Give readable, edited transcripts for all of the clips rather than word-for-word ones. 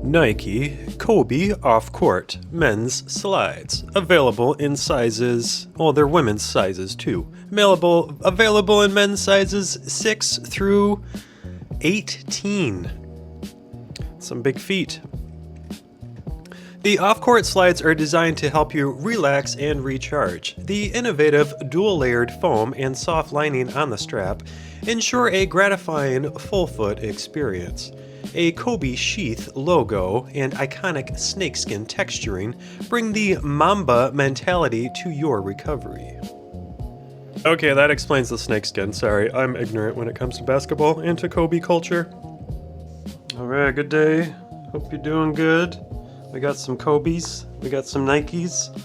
Nike Kobe Offcourt Men's Slides. Available in sizes, well, they're women's sizes too. Available in men's sizes 6 through 18. Some big feet. The off-court slides are designed to help you relax and recharge. The innovative dual-layered foam and soft lining on the strap ensure a gratifying full-foot experience. A Kobe sheath logo and iconic snakeskin texturing bring the Mamba mentality to your recovery. Okay, that explains the snakeskin. Sorry, I'm ignorant when it comes to basketball and to Kobe culture. Alright, good day. Hope you're doing good. We got some Kobe's, we got some Nikes.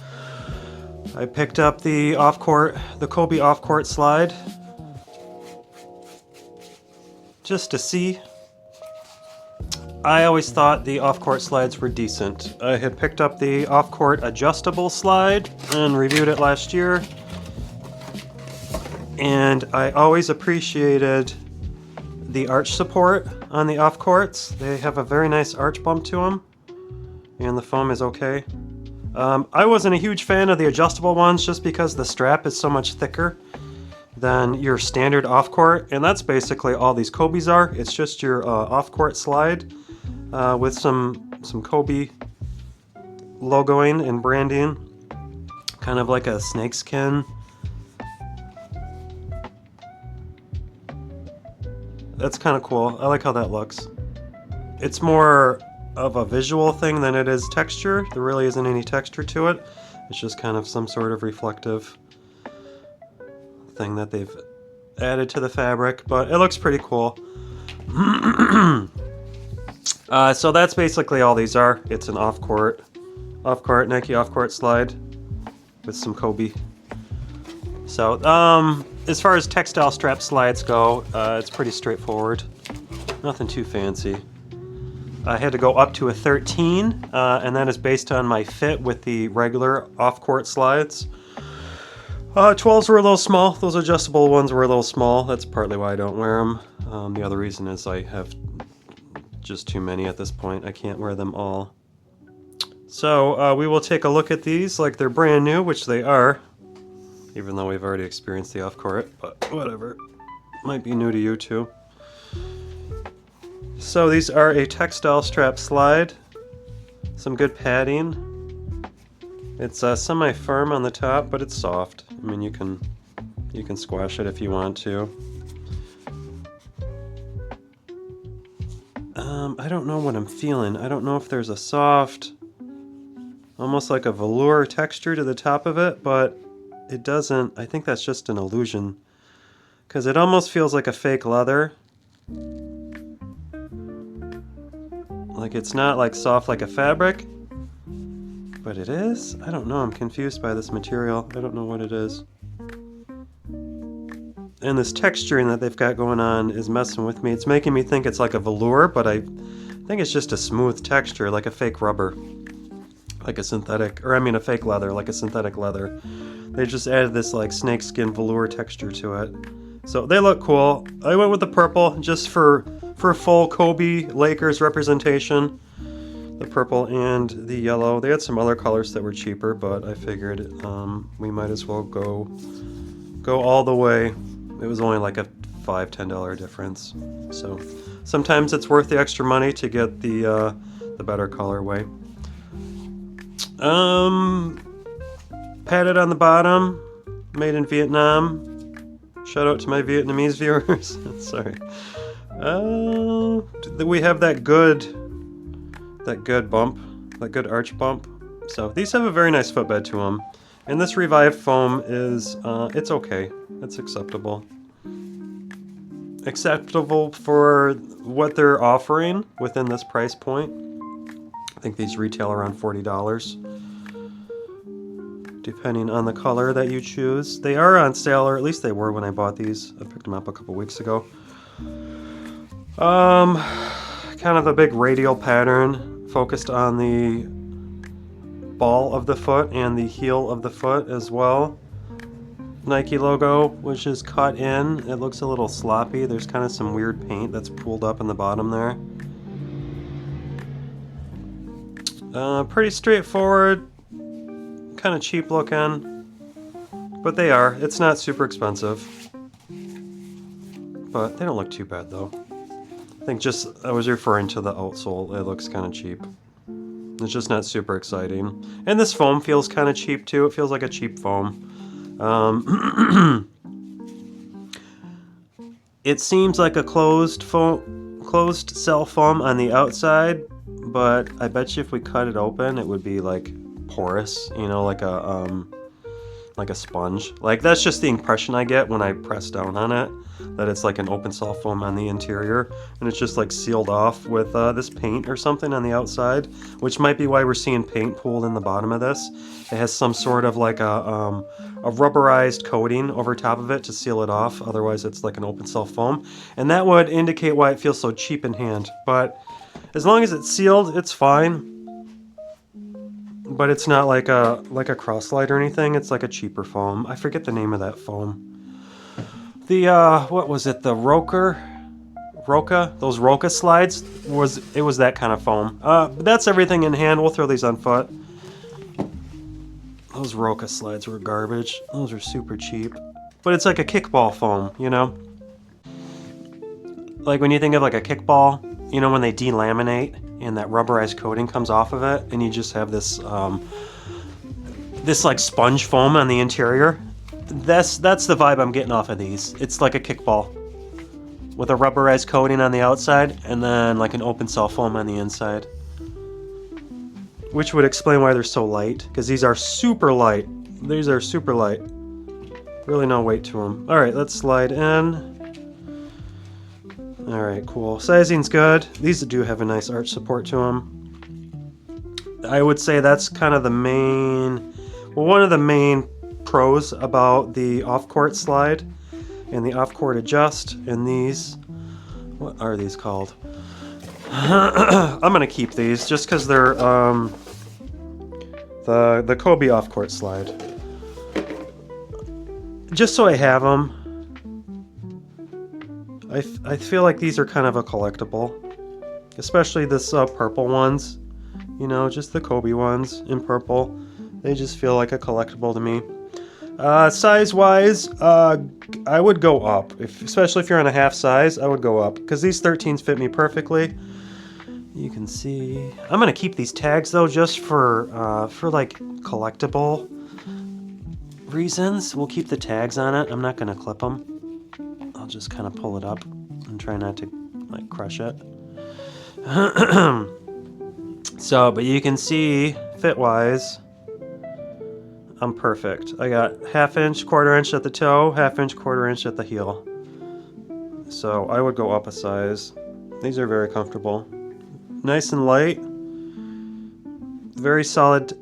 I picked up the Kobe Offcourt Slide just to see. I always thought the off-court slides were decent. I had picked up the off-court adjustable slide and reviewed it last year. And I always appreciated the arch support on the off-courts. They have a very nice arch bump to them. And the foam is okay. I wasn't a huge fan of the adjustable ones just because the strap is so much thicker than your standard off-court. And that's basically all these Kobe's are. It's just your off-court slide with some Kobe logoing and branding. Kind of like a snakeskin. That's kind of cool. I like how that looks. It's more of a visual thing than it is texture. There really isn't any texture to it. It's just kind of some sort of reflective thing that they've added to the fabric, but it looks pretty cool. So that's basically all these are. It's an off-court Nike Offcourt Slide with some Kobe. So as far as textile strap slides go, it's pretty straightforward. Nothing too fancy. I had to go up to a 13, and that is based on my fit with the regular off-court slides. 12s were a little small. Those adjustable ones were a little small. That's partly why I don't wear them. The other reason is I have just too many at this point. I can't wear them all. So we will take a look at these like they're brand new, which they are, even though we've already experienced the off-court, but whatever. Might be new to you too. So these are a textile strap slide, some good padding. It's semi-firm on the top, but it's soft. I mean, you can squash it if you want to. I don't know what I'm feeling. I don't know if there's a soft, almost like a velour texture to the top of it, but it doesn't. I think that's just an illusion, because it almost feels like a fake leather. Like it's not like soft like a fabric, but it is? I don't know, I'm confused by this material. I don't know what it is. And this texturing that they've got going on is messing with me. It's making me think it's like a velour, but I think it's just a smooth texture, like a fake rubber. Like a synthetic, or I mean a fake leather, like a synthetic leather. They just added this like snakeskin velour texture to it. So they look cool. I went with the purple just for full Kobe Lakers representation. The purple and the yellow. They had some other colors that were cheaper, but I figured we might as well go all the way. It was only like a $5-10 difference. So sometimes it's worth the extra money to get the better colorway. Padded on the bottom, made in Vietnam. Shout out to my Vietnamese viewers. Sorry. We have that good bump, that good arch bump. So these have a very nice footbed to them. And this revived foam is, it's okay. It's acceptable. Acceptable for what they're offering within this price point. I think these retail around $40. Depending on the color that you choose. They are on sale, or at least they were when I bought these. I picked them up a couple weeks ago. Kind of a big radial pattern focused on the ball of the foot and the heel of the foot as well. Nike logo, which is cut in. It looks a little sloppy. There's kind of some weird paint that's pooled up in the bottom there. Pretty straightforward, kind of cheap looking, but they are. It's not super expensive, but they don't look too bad though. I think I was referring to the outsole. It looks kind of cheap. It's just not super exciting. And this foam feels kind of cheap too. It feels like a cheap foam. It seems like a closed cell foam on the outside, but I bet you if we cut it open, it would be like porous, you know, like a sponge. Like that's just the impression I get when I press down on it, that it's like an open cell foam on the interior, and it's just like sealed off with this paint or something on the outside, which might be why we're seeing paint pooled in the bottom of this. It has some sort of like a rubberized coating over top of it to seal it off, otherwise it's like an open cell foam, and that would indicate why it feels so cheap in hand. But as long as it's sealed, it's fine. But it's not like a Croc slide or anything. It's like a cheaper foam. I forget the name of that foam. The what was it? The Roca? Those Roca slides was that kind of foam. But that's everything in hand. We'll throw these on foot. Those Roca slides were garbage. Those are super cheap. But it's like a kickball foam, you know? Like when you think of like a kickball, you know, when they delaminate and that rubberized coating comes off of it, and you just have this this like sponge foam on the interior. That's the vibe I'm getting off of these. It's like a kickball with a rubberized coating on the outside and then like an open cell foam on the inside. Which would explain why they're so light, because these are super light. These are super light. Really no weight to them. Alright, let's slide in. Alright, cool. Sizing's good. These do have a nice arch support to them. I would say that's kind of the main... Well, one of the main pros about the Offcourt slide and the Offcourt adjust and these... What are these called? I'm going to keep these just because they're the Kobe Offcourt slide. Just so I have them. I feel like these are kind of a collectible, especially this purple ones, you know, just the Kobe ones in purple. They just feel like a collectible to me. Size-wise, I would go up, especially if you're on a half size. I would go up because these 13s fit me perfectly. You can see. I'm gonna keep these tags though, just for like collectible reasons. We'll keep the tags on it. I'm not gonna clip them. I'll just kind of pull it up and try not to like crush it. So, but you can see fit-wise, I'm perfect. I got 1/2 inch, 1/4 inch at the toe, 1/2 inch, 1/4 inch at the heel. So I would go up a size. These are very comfortable. Nice and light. Very solid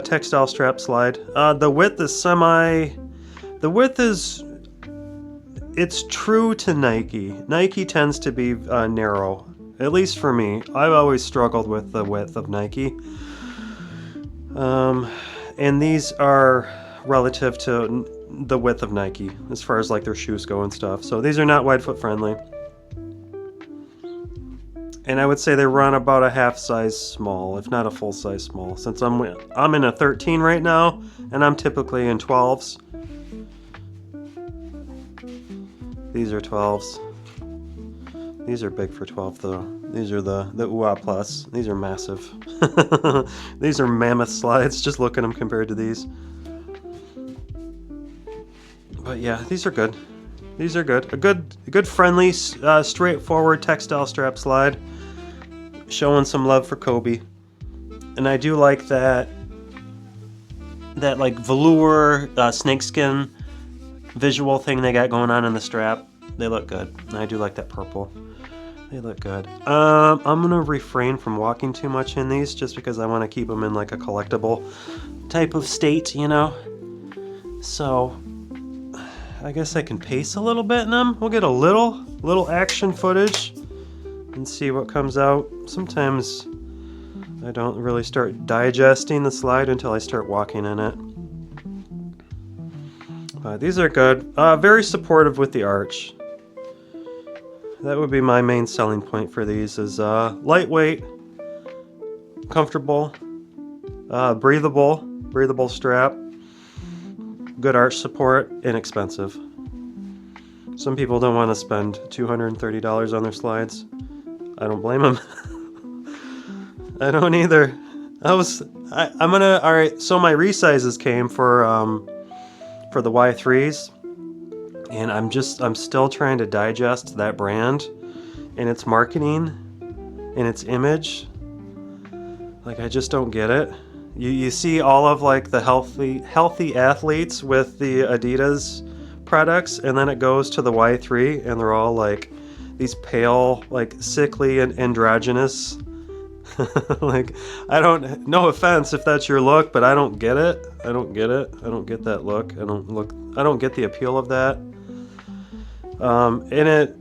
textile strap slide. The width is it's true to Nike. Nike tends to be narrow, at least for me. I've always struggled with the width of Nike. And these are relative to the width of Nike, as far as like their shoes go and stuff. So these are not wide foot friendly. And I would say they run about a half size small, if not a full size small, since I'm in a 13 right now, and I'm typically in 12s. These are 12s. These are big for 12 though. These are the UA Plus. These are massive. These are mammoth slides. Just look at them compared to these. But yeah, these are good. These are good. A good friendly, straightforward textile strap slide. Showing some love for Kobe. And I do like that like velour, snakeskin visual thing they got going on in the strap. They look good. And I do like that purple. They look good. I'm gonna refrain from walking too much in these just because I want to keep them in like a collectible type of state, you know. So I guess I can pace a little bit in them. We'll get a little action footage and see what comes out. Sometimes I don't really start digesting the slide until I start walking in it. These are good. Very supportive with the arch. That would be my main selling point for these, is lightweight, comfortable, breathable strap. Good arch support, inexpensive. Some people don't want to spend $230 on their slides. I don't blame them. I don't either. All right, so my resizes came for the Y3s, and I'm still trying to digest that brand and its marketing and its image. Like, I just don't get it. You see all of like the healthy athletes with the Adidas products, and then it goes to the Y3 and they're all like these pale, like sickly and androgynous. Like, no offense if that's your look, but I don't get it. I don't get that look. I don't get the appeal of that. And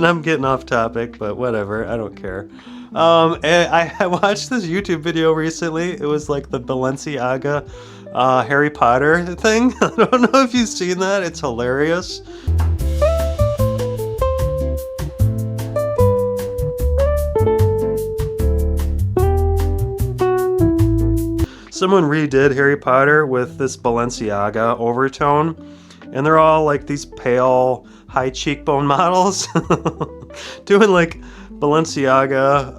I'm getting off topic, but whatever, I don't care. And I watched this YouTube video recently. It was like the Balenciaga Harry Potter thing. I don't know if you've seen that. It's hilarious. Someone redid Harry Potter with this Balenciaga overtone, and they're all like these pale, high cheekbone models doing like Balenciaga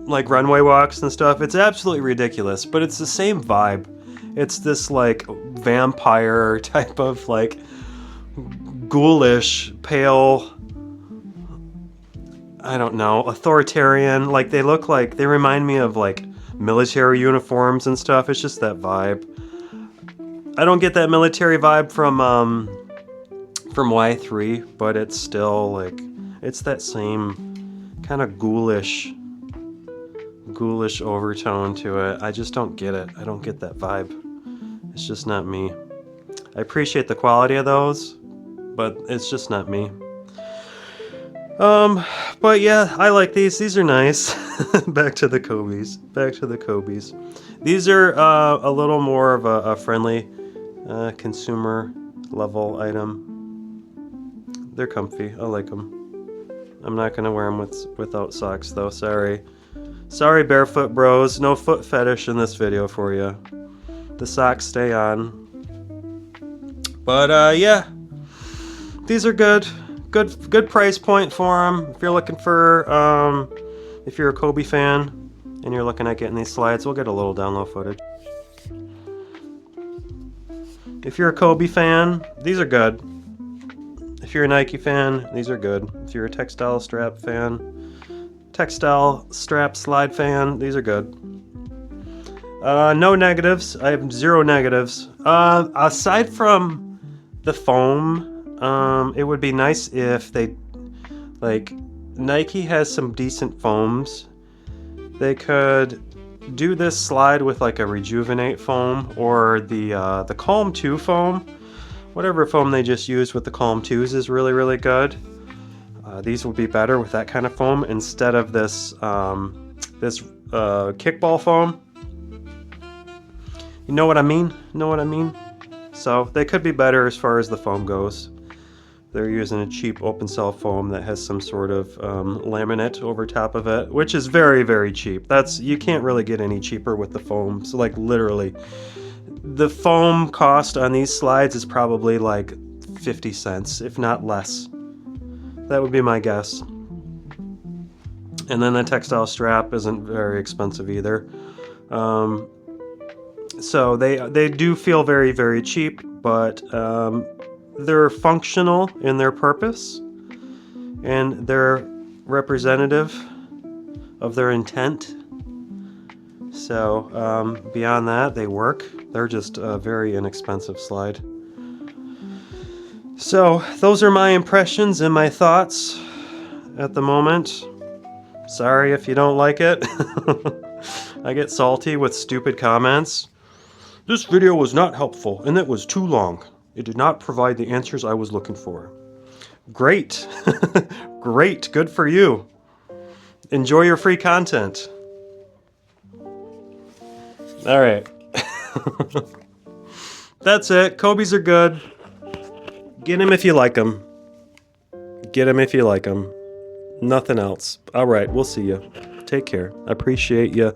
like runway walks and stuff. It's absolutely ridiculous, but it's the same vibe. It's this like vampire type of like ghoulish, pale, I don't know, authoritarian. Like they remind me of like military uniforms and stuff. It's just that vibe. I don't get that military vibe from Y3, but it's still like, it's that same kind of ghoulish overtone to it. I just don't get it. I don't get that vibe. It's just not me. I appreciate the quality of those, but it's just not me. But yeah, I like these. These are nice. Back to the Kobe's. These are a little more of a friendly consumer level item. They're comfy. I like them. I'm not gonna wear them without socks though. Sorry barefoot bros. No foot fetish in this video for you. The socks stay on. But yeah, these are good. Good price point for them. If you're looking for, if you're a Kobe fan and you're looking at getting these slides, we'll get a little download footage. If you're a Kobe fan, these are good. If you're a Nike fan, these are good. If you're a textile strap slide fan, these are good. No negatives. I have 0 negatives. Aside from the foam, it would be nice if they, like, Nike has some decent foams. They could do this slide with like a Rejuvenate foam or the Calm 2 foam. Whatever foam they just used with the Calm 2s is really, really good. These would be better with that kind of foam instead of this kickball foam. You know what I mean? So they could be better as far as the foam goes. They're using a cheap open cell foam that has some sort of laminate over top of it, which is very, very cheap. You can't really get any cheaper with the foam. So like literally, the foam cost on these slides is probably like 50 cents, if not less. That would be my guess. And then the textile strap isn't very expensive either. So they do feel very, very cheap, but they're functional in their purpose, and they're representative of their intent. So beyond that, they work. They're just a very inexpensive slide. So those are my impressions and my thoughts at the moment. Sorry if you don't like it. I get salty with stupid comments. This video was not helpful, and it was too long. It did not provide the answers I was looking for. Great. Great. Good for you. Enjoy your free content. All right. That's it. Kobe's are good. Get them if you like them. Get them if you like them. Nothing else. All right. We'll see you. Take care. I appreciate you